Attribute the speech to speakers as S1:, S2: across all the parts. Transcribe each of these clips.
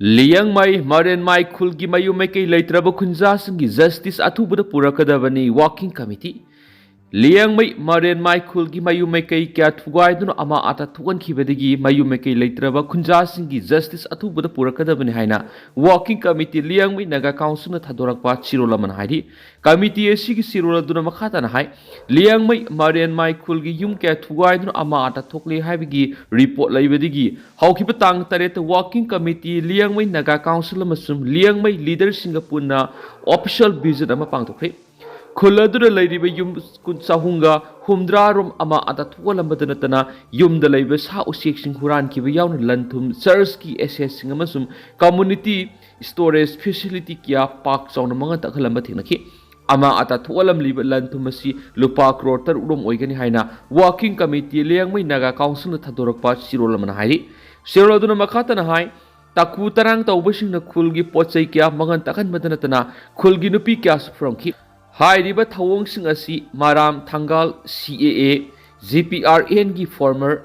S1: Liyang mai Maren mai khulgi mayu mai kei leitraba khunja singi justice athubada purakadabani walking committee Liyang mai Maren mai khulgi mayu mai kei kya thugaiduna ama ata thugan khibadagi mayu mai kei leitraba khunja singi justice athubada purakadabani haina walking committee Liyang mai Naga council na thadorakpa chirolaman haidi committee asigi siroladuna makhata na hai Liyang mai Maren mai khulgi yum kya thugaiduna ama ata thokle haibigi report laibadigi haukiba tang tareta walking committee Liyang mai Naga council amasum Liyang mai leader singapurna official visit ama pangthokre Kuladura lady by yum sahunga humdra rom ama atatwalamada natana yum the labor sa section huran ki yawn lantum serski assessing amasum community storage facility kia park zone mga takhalamba thinaki ama atatwalam liba lantumasi lupa krotar udom oigani haina walking committee leyang mai Naga council na thadorakpa sirolamana hairi siroladuna makata na hai taku tarang taubasing na khulgi pochai kia mangan takan madanatana khulgi nupi kia from ki Hairiba thawong sing asi maram thangal CAA GPRN gi former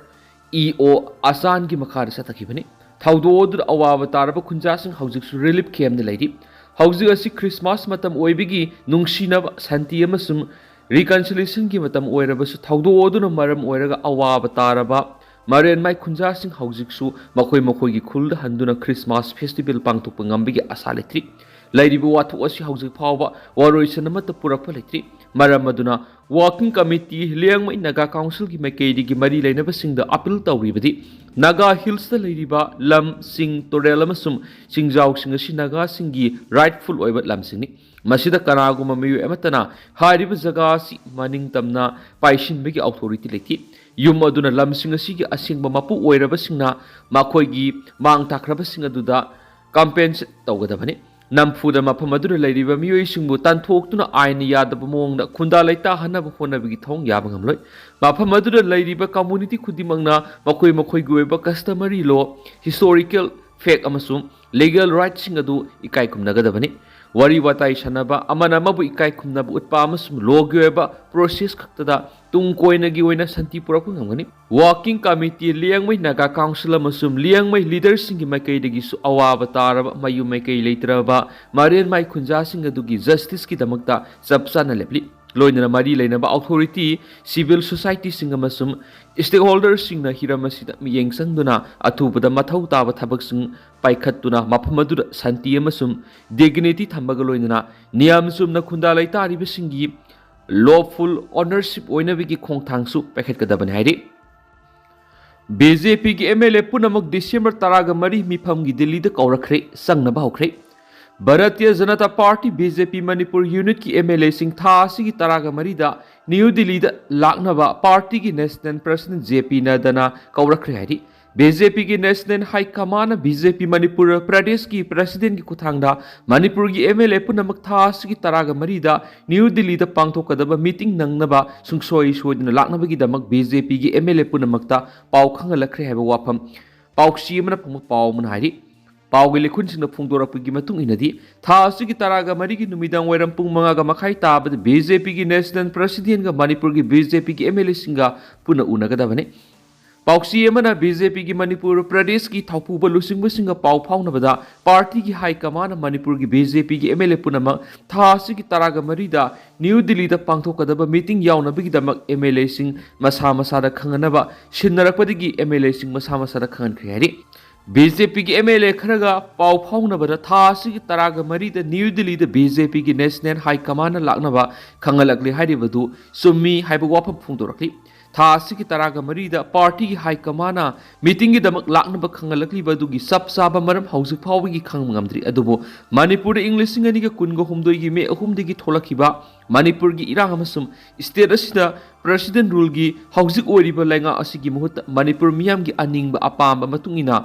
S1: EO Asan gi makhar sa takibani thawdo awaba taraba khunja sing hawjik su relief camp ne laidi hawjik asi Christmas matam oibigi nungsinaba santi amasum reconciliation gi matam oiraba su thawdo maram oiraga awaba taraba Maren mai khunja sing hawjik su makhoi gi khulda handuna Christmas festival pangtuk pangambigi asaletri Lady Watu was house of power, or Sanamata Purapoletri, Maramaduna, walking committee, Liang Naga Council, Gimakadi, Gimari, they never sing the appeal to Ribadi. Naga Hills the Lady Ba, Lam sing Torelamasum, sing Zao sing a Shinaga singi, rightful over Lam singing. Masida Kanaguma Mayu Ematana, Hariba Zagasi, Manning Tamna, Paishin Bigi authority leti. Yumaduna Lam sing a sigi, a sing Mapu, Oirabasina, Makoigi, Mang Takrabasing Duda, compensate Togadavani. Namfuda Mapamadura Lady Bamui Singbu Tantok to Ainia the Bamong, Kunda Leta Hanaba Honabigi Tong Yabangamloy. Mapamadura Lady Ba community Kudimangna, Makoi Makoigueba customary law, historical fact amasum, legal rights singadu, Ikaikum Nagadavani. Wari Watai Shanaba, Amanamabu Ikaikum Nabu Pamasum, Logueba, process Kaktada, Tungkoinagi Wena Santi Purapungamani. Walking committee Liang Mai Naga Council Masum, Liang Mai leaders sing Makaidagi Awabatara, Mayu Makai later, Marian Mai Kunja Singadugi, Justice Kitamata, Subsana Lepli. Loina Mari Lena authority, civil society singamasum, stakeholders sing na Hiramasita Miyang Sanduna, Atuba the Matauta Tabaksung, Paikatuna, Mapamadura, Santiamasum, dignity Tambagaloina, Niamsum Nakunda Laitari Bisingi, lawful ownership Oinaviki Kong Tangsu, Paket Kadabanhari. BJP MLA Punamok December Taraga Mari Mipamgi Delhi the Kaurakre, Sang Nabahokre. Bharatiya Janata Party BJP Manipur Unit ki MLA Singh Thasi ki Taraga Marida New Delhi da Laknaba Party ki National President JP Nadana Kaurakre Hari BJP ki National High Command BJP Manipur Pradesh ki President ki Kuthangda Manipur ki MLA Punamak Thasi ki Taraga Marida New Delhi da Pangthokadaba meeting nangnaba sungsoi soidna Laknaba ki damak BJP ki MLA Punamakta Pau Khangalakre haba wafam Pau Siamana Pumuk Pau Munhari Paugi Likunsin of Pungdorapigi Matung inadi, Tasiki Taraga Mariki Numidang Weram Pumaga Makaita, but the BJP National President Manipurgi BJP MLA Singa Puna Unagadavane. Pauxi Emana BJP Manipur Pradeski Tapuba Lusing Singa Pau Paunavada, Party High Command Manipurgi BJP MLA Punama, Tasiki Taraga Marida, New Delhi the Pangtokadaba meeting Yauna Bigidamak MLA Sing Masama Sada Kanganaba, Shinarapadigi MLA Sing Masama Sada Khan Kriari. BJP की MLA Kharga पाव फाउनबदा थासी की तरागा मरी the new Delhi the BJP की national high command लाकनबा खंगलकली हाइरिबदु सुम्मी HYBE वाफम फुंगदोरकली थासी की तरागा मरी the party की high command meeting की दमक लाकनबा खंगलकली बदुगी सब साबा मरम हाउस फाउगी खंगमंगमद्री अदुबो मणिपुर इंग्लिश सिंगनी के कुनगो हुमदोगी मे अहुमदगी थोलखिबा मणिपुर की इरांग अमसुम स्टेट असिदा प्रेसिडेंट रूल की हाउसिक ओरिबा लेंगा असिगी मुहुत मणिपुर मियाम की अनिंग अपाम मतुंगिना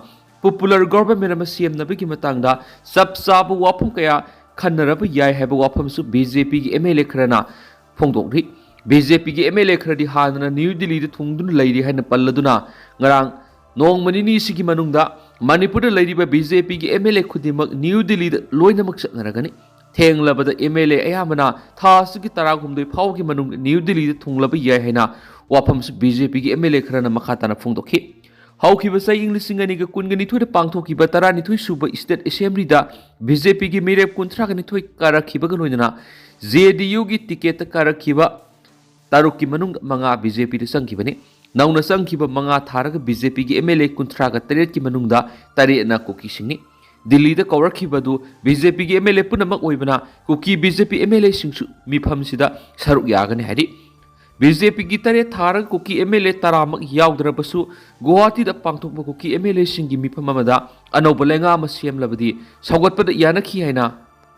S1: Popular government of CM Nabiki Matanga, Sub Sab Wapum Kaya, Kanaraba Yai have a wapum su BJP MLA Krana, Pongdori, BJP MLA Kradi Han, New Delhi, the Tungdun lady had a Paladuna, Garang, Nong Manini Siki Manunda, Manipur lady by BJP MLA Kudimak, New Delhi, the Loinamak Naragani, Tang Lava the MLA Ayamana, Tasiki Taragum, the Pauki Manung, New Delhi, the Tunglaba Yahena, Wapums BJP MLA Krana Makatana Fundoki. ꯍꯧꯈꯤꯕ ꯆꯍꯤ ꯏꯪ 2022ꯗ ꯄꯥꯡꯊꯣꯛꯈꯤꯕ 12 ꯁꯨꯕ state ꯑꯦꯁꯦꯝꯕ꯭ꯂꯤꯗ BJPꯒꯤ ꯃꯤꯔꯦꯞ 32 ꯀꯥꯔꯛꯈꯤꯕꯒ ꯂꯣꯏꯅꯅ JDUꯒꯤ ꯇꯤꯀꯦꯠꯇ ꯀꯥꯔꯛꯈꯤꯕ 6ꯀꯤ ꯃꯅꯨꯡꯗ 5 BJPꯗ ꯆꯪꯈꯤꯕꯅꯤ꯫ ꯅꯧꯅ ꯆꯪꯈꯤꯕ 5 ꯊꯥꯔꯒ BJPꯒꯤ MLA 38ꯀꯤ ꯃꯅꯨꯡꯗ 8ꯅ ꯀꯨꯀꯤꯁꯤꯡꯅꯤ꯫ दिल्ली कौरखिबदु BJP की MLA पुनमक ओइबना कुकी BJP MLA सिंगसु मिफमसिदा सरुक यागने हारि BJP की तरे थार कुकी MLA तरामक याउद्रबसु गुवाहाटी दा पांगथोकबा कुकी MLA सिंगी मिफम अमदा अनौब लेंगा अमा सेमलबदि सौगतपद यानखि हाइना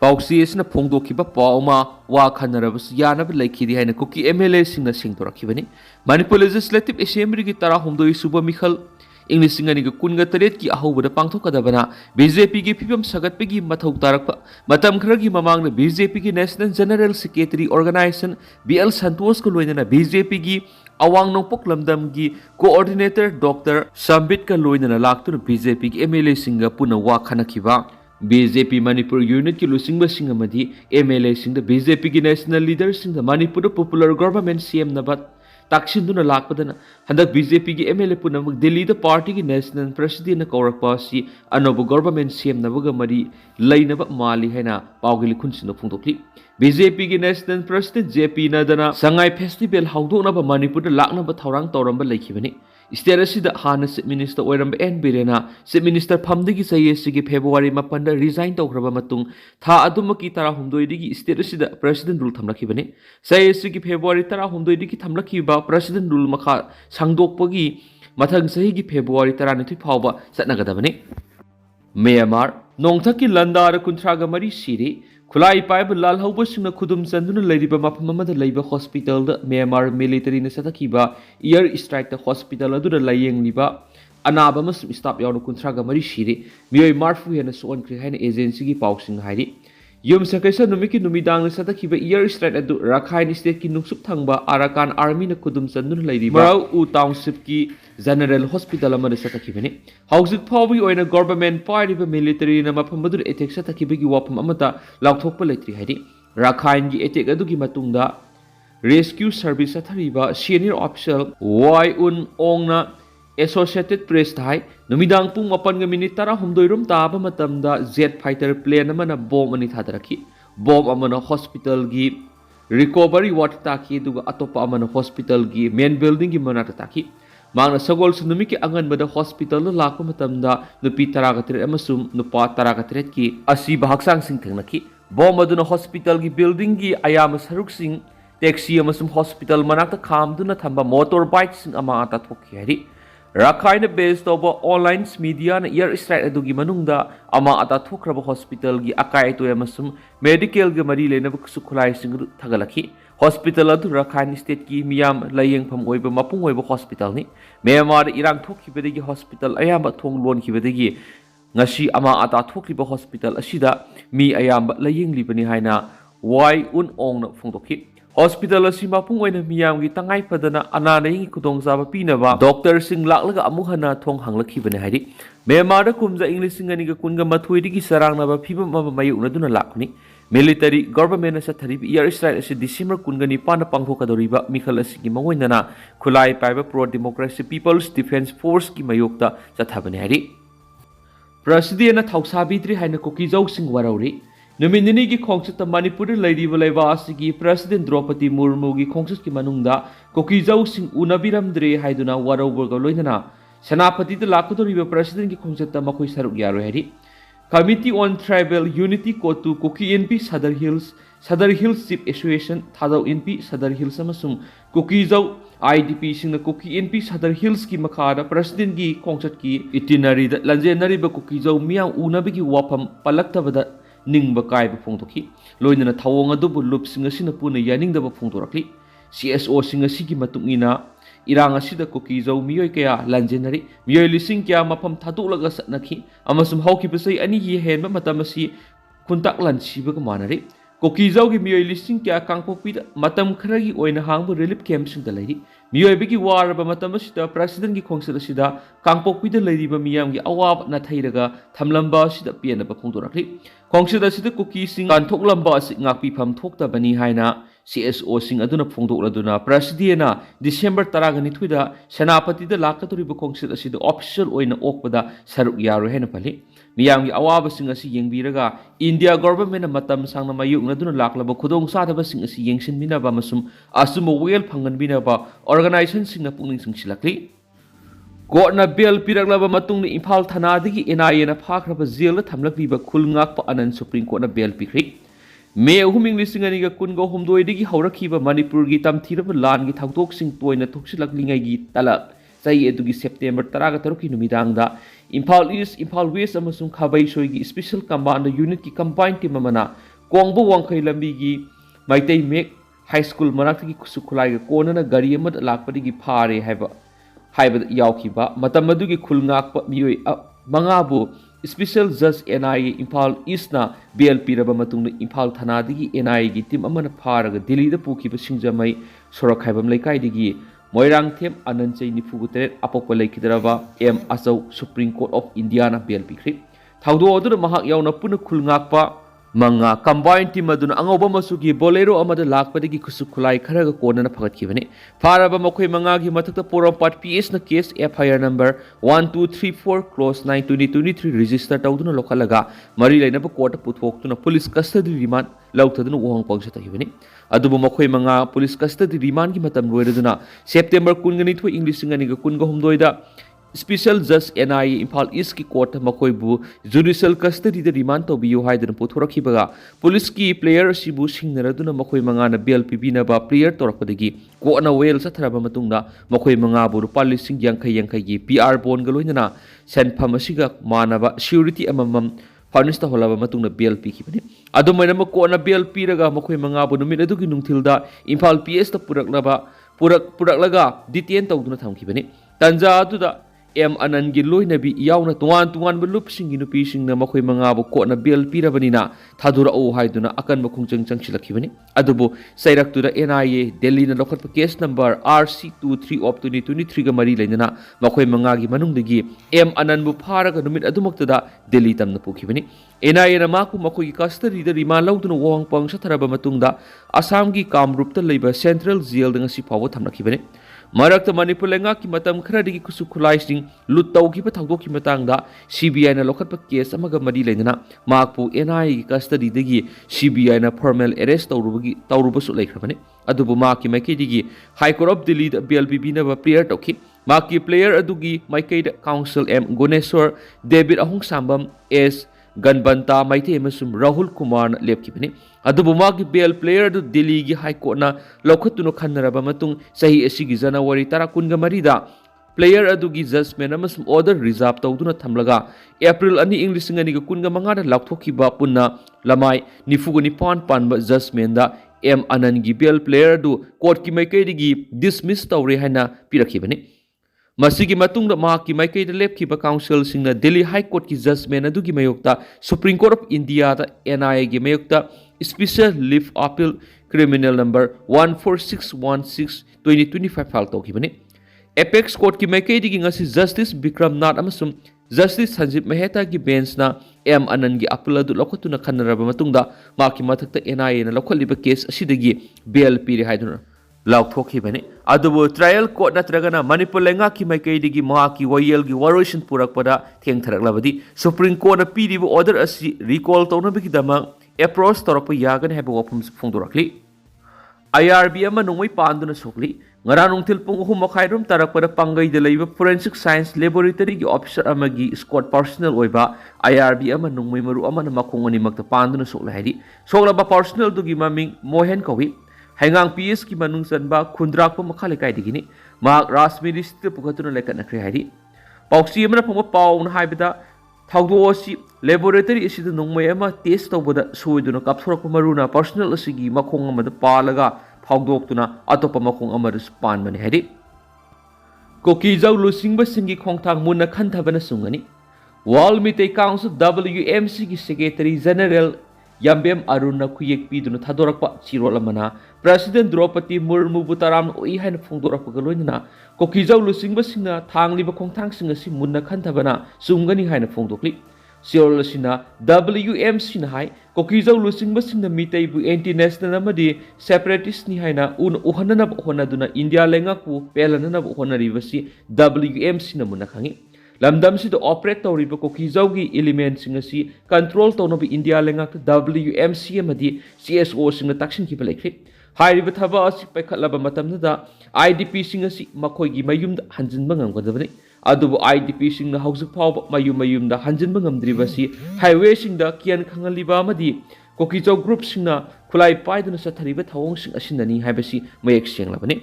S1: पाउसीएसना फोंदोखिबा पाउमा वा खनरबसु यानब लैखिदि हाइना कुकी MLA सिंगना सिंगतोरखिबनि। मणिपुर लेजिस्लेटिव असेंबली की 19 सुबा मिखल ꯏꯪ 2023ꯒꯤ ꯑꯍꯧꯕꯗ ꯄꯥꯡꯊꯣꯛꯀꯗꯕꯅ BJPꯒꯤ ꯐꯤꯚꯝ ꯁꯥꯒꯠꯄꯒꯤ ꯃꯊꯧ ꯇꯥꯔꯛꯄ ꯃꯇꯝ ꯈꯔꯒꯤ ꯃꯃꯥꯡꯗ BJPꯒꯤ national general secretary organisation BL ꯁꯟꯇꯣꯁꯀ ꯂꯣꯏꯅꯅ BJPꯒꯤ ꯑꯋꯥꯡ ꯅꯣꯡꯄꯣꯛ ꯂꯝꯗꯝꯒꯤ ꯀꯣꯑꯣꯔꯗꯤꯅꯦꯇꯔ ꯗꯣꯛꯇꯔ ꯁꯝꯕꯤꯠꯀ ꯂꯣꯏꯅꯅ ꯂꯥꯛꯇꯨꯅ BJPꯒꯤ MLAꯁꯤꯡꯒ ꯄꯨꯟꯅ ꯋꯥ ꯈꯟꯅꯈꯤꯕ꯫ BJP ꯃꯅꯤꯄꯨꯔ ꯌꯨꯅꯤꯠꯀꯤ ꯂꯨꯆꯤꯡꯕꯁꯤꯡ ꯑꯃꯗꯤ MLAꯁꯤꯡꯗ BJPꯒꯤ ꯅꯦꯁꯅꯦꯜ ꯂꯤꯗꯔꯁꯤꯡꯗ ꯃꯅꯤꯄꯨꯔꯗ ꯄꯣꯄꯨꯂꯔ ꯒꯣꯚꯔꯟꯃꯦꯟꯠ ꯁꯦꯝꯅꯕ ताक्सिंदुना लाकपदना हंदक BJP की MLA पुनमक दिल्ली द पार्टी की नेशनल प्रेसिडेंट कौरकपा असि अनोब गवर्नमेंट सेमनबगा मरी लैनब माली हैना पावगी लिखुनसिन फोंदोक्ली। BJP की नेशनल प्रेसिडेंट JP नदना संगाई फेस्टिवल हौदोनब मणिपुर लाकनब थौरांग तौरंब लैखिबनि। स्टेट असिदा हाना चीफ मिनिस्टर ओइरंब एन बिरेना चीफ मिनिस्टर फमदगी सयेसिगी फेब्रुवारी 8 रिजाइन तौख्रबा मतुंग था अदुमकी 19 स्टेट असिदा प्रेसिडेंट रूल थमलखिबनि। सयेसिगी फेब्रुवारी 19 थमलखिबा प्रेसिडेंट रूल मखा सांगदोकपगी मथंग सहीगी फेब्रुवारी 12 फावबा चटनगदबनि। म्यांमार नोंथकी लंदार 39 सिरि खुलाई पाइब लालहौबसिंगना खुदुम चंदुना लैरिबा मफम अमदा लैबा हॉस्पिटल द म्यांमार मिलिटरी ने सतखिबा एयर स्ट्राइक द हॉस्पिटल अदुदा लयेंगलिबा अनाबा मसुम स्टाफ यावनो 39 सिरि मियोय मार्फु हेना सोनख्रे हाइना एजेंसी की पाउसिंग हाइरि। युम सकैसा नुमिकी नुमिदांग ने सतखिबा एयर स्ट्राइक अदु राखाइन स्टेट की नुक्सुप थंगबा आराकान आर्मी ने खुदुम चंदुना लैरिबा मराउ उ टाउनशिप की जनरल हॉस्पिटल अमदा सतखिबनि। हौजिक फावबी ओइना गवर्नमेंट पाइरिबा मिलिटरी न मफम अदु एटेक सतखिबगी वाफम अमता लाउथोकपा लैत्रि हाइरि। राखाइन की एटेक अदुगी मतुंगदा रेस्क्यू सर्विस अथरिबा सीनियर ऑफिसर वाई उन ओंगना एसोसिएटेड प्रेस थाई नुमिदांग पुंग 8:19 रोम ताबा मतमदा जेट फाइटर प्लेन अमना बॉम्ब अनि थादरखि। बॉम्ब अमना हॉस्पिटल की रिकवरी वार्ड ताकि दुगा अतोपा अमना हॉस्पिटल की मेन बिल्डिंग की मनाता ताकि मांगना सगोल सुनुमी के अंगनबदा हॉस्पिटल लाको मतमदा नुपी 33 अमसुम नुपा 33 की असीबा हक्सांग सिंग थेंगनखि। बॉम्ब अदुना हॉस्पिटल की बिल्डिंग की अयाम सरुक सिंग टैक्सी अमसुम हॉस्पिटल मनाक्ता खामदुना थंबा मोटर बाइक सिंग अमा आता थोखि हारि। राखाइन बेस तौबा ऑनलाइन मीडिया ने एयर स्ट्राइक अदुगी मनुंगदा अमा अता थोख्रबा हॉस्पिटल की अकाय तो अमसुम मेडिकल के मरी लेनब खुलाय सिंग थगलखि। हॉस्पिटल अदु राखाइन स्टेट की मियाम लयेंगफम ओइबा मपुंग ओइबा हॉस्पिटल नि। म्यांमार इरांग थोखिबदगी हॉस्पिटल अयाम थोंग लोनखिबदगी ngasi ama ata thokliba hospital asida mi ayamba layinglibani haina wai un ong na phongdokhi। Hospital मपुंग मियामगी तंगाई फदना अनानाई खुदोंगजाबा पीनबा डॉक्टर सिंग लाकलगा अमुक हना थोंग हांगलखिबने हाइरि। म्यांमार कुमजा इंग 2023 सरांगनाबा फिबम अमा मायुनदुना लाखनि। मिलिटरी गवर्नमेंट सथरिब एयर स्ट्राइक असे डिसेंबर 19 पांथोकदोरिबा मिखल असिगी मंगोइनना खुलाई पाइबा pro democracy people's defence force की मयोक्ता चथाबने हाइरि। प्रेसिडेंट थौसाबिद्रि हाइना कुकीजौ सिंग वरौरि। नुमिनिनी की खोंगसत मणिपुर लैरिब लैबासिगी प्रेसिडेंट द्रौपदी मुर्मू की खोंगसत की मनुंगदा कुकीजौ सिंग उनबिरमद्रे हाइदुना वरौबरगा लोइनना सेनापतिद लाकदोरिब प्रेसिडेंट की खोंगसत मखोय सरुक यारो हाइरि। कमिटी ऑन ट्राइबल यूनिटी कोटू कुकी एनपी Sadar Hills chief association Thadou एनपी सदर हिल्स अमसुंग कुकीजौ IDP सिंग कुकी एनपी सदर हिल्स की मखादा प्रेसिडेंट की खोंगसत की इटिनरीद लंजेनरीब कुकीजौ मियां उनबिगी वाफम पलक्तबदा निंगबा कायबा फोंदोखि। लोइनना थावोंग अदुबु लुपसिंग असिना पुना यानिंगदबा फोंदोरखि। CSO सिंग असिगी मतुंगिना इरांग असिदा कुकीजौ मियोय कया लंजेनरी मियोय लिसिंग क्या मफम थादोलगा सतनखि अमसुम हौखिबसै अनि हि हेनबा मतम असि खुंताक लंसिबगा मानरि। कुकीजौ की मियोय लिसिंग क्या कांगपोपिदा मतम खरगी ओइना हांगबु रिलीफ कैंप सिंगदा लैरि। मियोयबगी वारबा मतम असिदा प्रेसिडेंट की खोंगसत असिदा कांगपोपिदा लैरिबा मियामगी अवाब नाथैरगा थमलंबा असिदा पेनबा फोंदोरखि। खोंगसत असिदा कुकी सिंग कांथोकलंबा असि ngapi pham thoktabani haina CSO sing aduna phongdokladuna Presidena December 12 da Senapati da lakatoriba khongsit asida official oina okpada saruk yaru hena pali miyamgi awaba sing asi yengbiraga India government na matam sangna mayukna duna laklaba khudong sadaba sing asi yengsin minaba masum asuma wel phangan binaba organization sing na pungning sing silakli Gotna bill piraklaba matung ni Imphal Thana digi NIA na phakraba jail la thamlakliba khulngakpa Anand Supreme Court na bill pikri May huming listing aniga kungo humdoi digi haurakiba Manipur gi tamthiraba lan gi thaktok sing toina thoksilaklingai gi talak sai edugi September 13 ki numidangda Imphal East Imphal West amasung Khabai Soi gi special command unit ki combined team amana Kongbo Wangkhai lambi gi Maitai Mek high school manakti gi kusukhulai ga konana gari amad lakpadi gi phare haiba yaukiba matam adugi khulngakpa miyoi mangabu special judge NIA Imphal East na BLP raba matungna Imphal Thana digi NIA gi team amana pharaga Delhi da pukiba singjamai sorakhaibam laikai digi Moirang Them Ananchai Nifugutere apokpa laikidaraba M Asau Supreme Court of India na BLP khri thaudo odur mahak yauna puna khulngakpa manga combined team aduna angoba masugi bolero amada lakpadigi kusukhulai kharaga konana phagatkhibani faraba makhoi manga gi mathakta poram part PS na case FIR number 1234 close 9 2023 register tawduna lokalaga mari lainaba court puthoktuna police custody remand lautaduna wohang pangsata hibani adubu makhoi manga police custody remand gi matam roiduna September 12 English ngani ga 19 da Special Judge NIA Imphal East ki court makoibu judicial custody da remand to biyu haidana puthorakhibaga police ki player sibu singnaraduna makoi manga na BLPB na ba player torakpadagi ko na well sa tharaba matungna makoi manga bu rupa lising yankai gi PR bond galoinana senpham asiga manaba security amamam furnish ta holaba matungna BLP ki bani adumaina ma ko na BLP raga makoi manga bu numit adugi nungthilda Imphal PS ta puraklaga detain tawduna thamki bani tanja atuda M Anand gi loinabi yauna tuan belup singi nupi singna makoi mangabu ko na BLP rabanina thadura o haiduna akan makhungchang changsilakibani adubu sairak tuda NIA Delhi na lokhat case number RC23 of 2023 ga mari lainana makoi mangagi manungdagi M Anand bu pharaga numit adumaktada Delhi tamna pukibani NIA na maku makoi custody da rima lauduna wang pang sa tharaba matungda Assam gi Kamrup ta leiba Central Jail da ngasi pawo thamnakibani Marakta Manipur lenga ki matam kharadigi kusukhulai sing lut tawkiba thawdoki matangda CBI na lokhatpa case amaga mari lainana makpu NIA gi custody dagi CBI na formal arrest tawrubasu laikhrabani adubu maki maikidigi High Court of Delhi da BLPB na ba player tawki maki player adugi maikaida council M Goneshwar David Ahung Sambam S Ganbanta Maite Emasum Rahul Kumar lepkibani adubu magi bel player du Delhi gi High Court na lokhattuno khanaraba matung sahi asigi January 10 mari da player adugi judgment amasum order reserve tawduna thamlaga April 2 English ngani ga 15 da lakthokiba punna lamai nifuguni panba judgment da M Anand gi bel player du court ki maikai digi dismiss tawre haina pirakhibani Masigi matungda mahaki maikai da lepkiba council singna Delhi High Court ki judgment adugi mayokta Supreme Court of India da NIA gi mayokta Special Leave Appeal Criminal number 14616 2025 file tawkibani Apex Court ki maikai digi ngasi Justice Bikram Nath amasum Justice Sanjeev Mehta ki bench na M Anand gi appeal adu lokhatuna khanaraba matungda maki mathakta NIA na lokhaliba case asidagi bail piri haiduna laukthokibani adubu trial court natragana Manipur lenga ki maikai digi mahaki wayel gi waroisin purakpada thengtharaklabadi Supreme Court na piribu order asi recall tawnabigi dama approach torokpa yagan heba wapum phongdorakli IRB ama nongmai panduna sokli ngara nungthil pung 3:30 tarakpada pangai de leiba forensic science laboratory gi officer amagi squad personnel oiba IRB ama nongmai maru ama na makhongani makta panduna sokla haidi soklaba personnel dugi maming Mohen kawi Hangang PS ki manung sanba khundrakpa makhale kai digini mak Rasmiri state pukatuna lekatnakre haidi pauksi amana phongba paw na haibida thawdosi laboratory isida nongmai ama test tawbada soiduna kapthorakpa maruna personnel asigi makhong amada palaga phawdoktuna atopa makhong amada span mani haidi koki jau lusingba singi khongthang munna khanthabana sungani World Meeting Council WMC ki Secretary General Yambem Aruna Kuyek Piduna Tadorakpa Chirolamana President Draupadi Murmu Butaram Oi Haina Phongdorakpa Galoinana Kokijau Lusingba Singna Thangliba Khongthang Singa si munna khantabana sumgani haina phongdokli Siol sina WMC na hai kokizau lusing basing na mitay bu anti-national namadi separatist ni hai na uhana na uhana duna India lenga ku pelana na uhana ribasi WMC na muna kangi. Lamdam si to operate tau riba kokizau gi elements singa si control tau nabi India lenga ku WMC amadi CSO singa taksin ki balekri. Hai riba thaba asi pekhat laba matam na da IDP singa si makoi gi mayum da hanjin bangam kadabani. Adubu IDP sing na hausuk pau mayum da hanjin bangam dribasi highway sing da kian khangaliba amadi kokizau group sing na khulai paiduna sathariba thawong sing asinani haibasi mayek sing labani.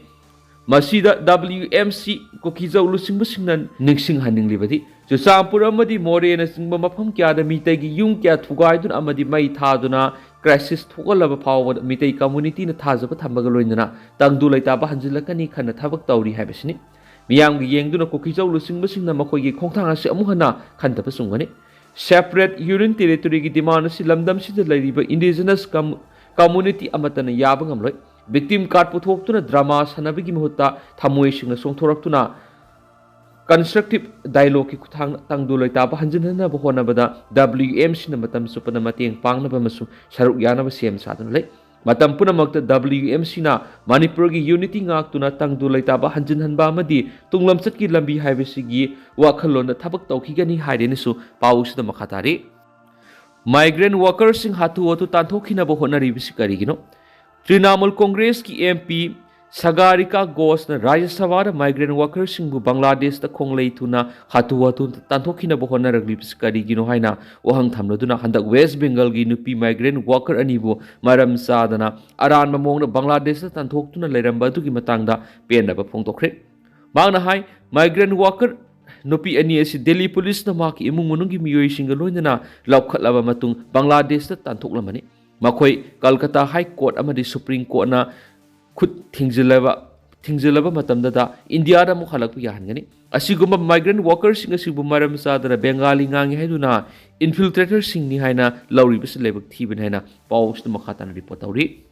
S1: Masida WMC kokizau lusing basing na ningsing haning libadi Chusampur amadi more na sing mafam kya da mitay gi yung kya thugai dun amadi mai thaduna crisis thugalaba pawad mitay community na thajaba thambagaloina tangdu laitaba hanjilakani khana thabak tawri haibasini. Miyam gi yengduna kokizau lusing basing na makoi gi khongthang asi amuhana khantaba sungani. Separate union territory gi demand si lamdam si lariba indigenous community amatana yaba ngamloi. Victim card puthoptuna drama sanabigi mahutta thamoi singna songthoraktuna constructive dialogue ki kuthang tangduloi taba hanjinhana bahona bada WMC na matam supana mateng pangna ba masu saruk yana ba sem sadun lai matam puna makta WMC na Manipur gi unity ngaktuna tangduloi taba hanjinhan ba madi tunglam chatki lambi haibesi gi wakhalon da thabak tawkhigani haireni su paus da makhatari migrant workers sing hatu otu tanthokina ba honari bisi karigino Trinamool Congress ki MP Sagarika Ghosh na Rajya Sabha da migrant workers singbu Bangladesh da khonglei tuna hatu tanthokina bo hona raglipis kari gino haina ohang thamno duna handak West Bengal gi Nupi migrant worker anibu maram sadana aran mamong na Bangladesh da tanthok tuna leiramba du gi matang da penda ba phongtokre mangna hai migrant worker Nupi ani asi Delhi police na maki imung munung gi miyoi singa loina laukhatlaba matung Bangladesh da tanthoklamani Makoi Kolkata High Court amadi Supreme Court na khut thingzilaba matamda da India da mukhalak yahangani asiguma migrant workers sing asibu maram sadara Bengali ngangi haiduna infiltrators sing ni haina lauri bis lebak thibin haina paus na makhatan report awri